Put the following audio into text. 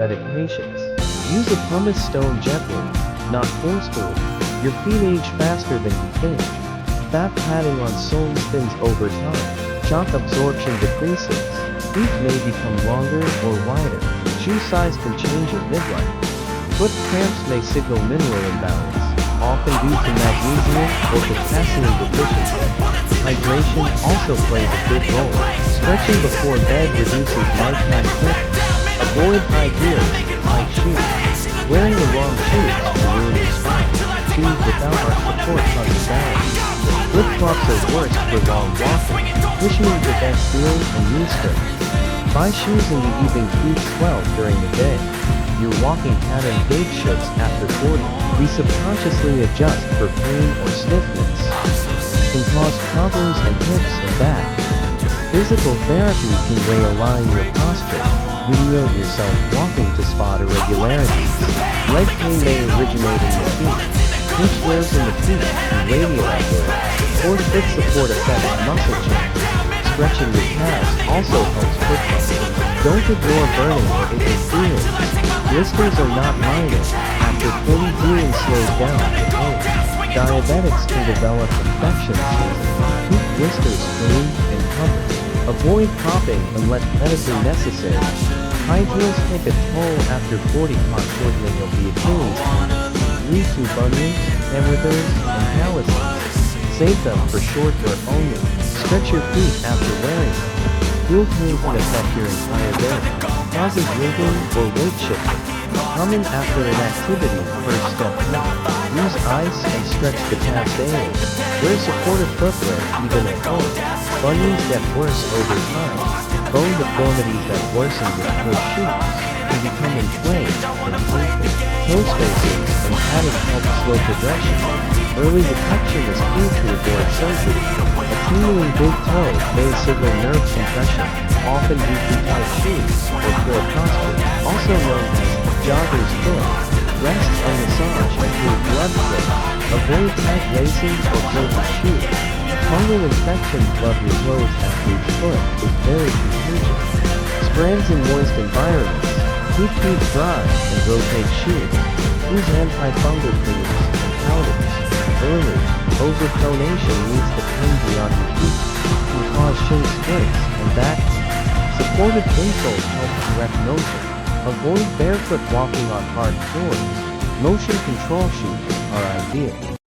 diabetic patients. Use a pumice stone gently, not forcefully. Your feet age faster than you think. Fat padding on soles thins over time. Shock absorption decreases. Feet may become longer or wider. Shoe size can change at midlife. Foot cramps may signal mineral imbalance, often due to magnesium or potassium deficiency. Hydration also plays a big role. Stretching before bed reduces nighttime cramps. Avoid high heels, tight shoes. Wearing the wrong shoes can ruin your spine. Shoes without arch support cause balance. Flip-flops are worse for long walking. Cushioning prevents healing and knee strength. Buy shoes in the evening. Feet swell during the day. Your walking pattern gait shifts after 40. We subconsciously adjust for pain or stiffness. Can cause problems in hips and back. Physical therapy can realign your posture. Video yourself walking to spot irregularities. Leg pain may originate in the feet. Push wears in the feet and radial angle. Poor foot support affects muscle change. Stretching your calves also helps foot muscle. Don't ignore burning or itching feelings. Blisters are not minor. After 20 healing slows down the pain. Diabetics can develop infections. Keep blisters clean and covered. Avoid popping unless medically necessary. High heels take a toll after 40. Shortening of the Achilles lead to bunions, hemorrhoids, and calluses. Save them for short wear only. Stretch your feet after wearing them. Heel pain can affect your entire day. Causes wrinkling or weight shifting. Common after an activity. First step 1. Use ice and stretch the calves daily. Wear supportive footwear even at home. Bunions get worse over time. Bone deformities that worsen with toe shoes can become inflamed and painful. Toe spacing and padding help slow progression. Early detection is key to avoid surgery. A tingling big toe may signal nerve compression, often due to tight shoes or poor posture, also known as jogger's foot. Rest and massage improve blood flow. Avoid tight laces or floaty shoes. Fungal infections rub your toes after each foot is very contagious. Sprains in moist environments. Keep feet dry and rotate shoes. Use antifungal creams and powders. Early overpronation leads to pain beyond your feet. Can cause shin splints and back pain. Supportive insoles help correct motion. Avoid barefoot walking on hard floors. Motion control shoes are ideal.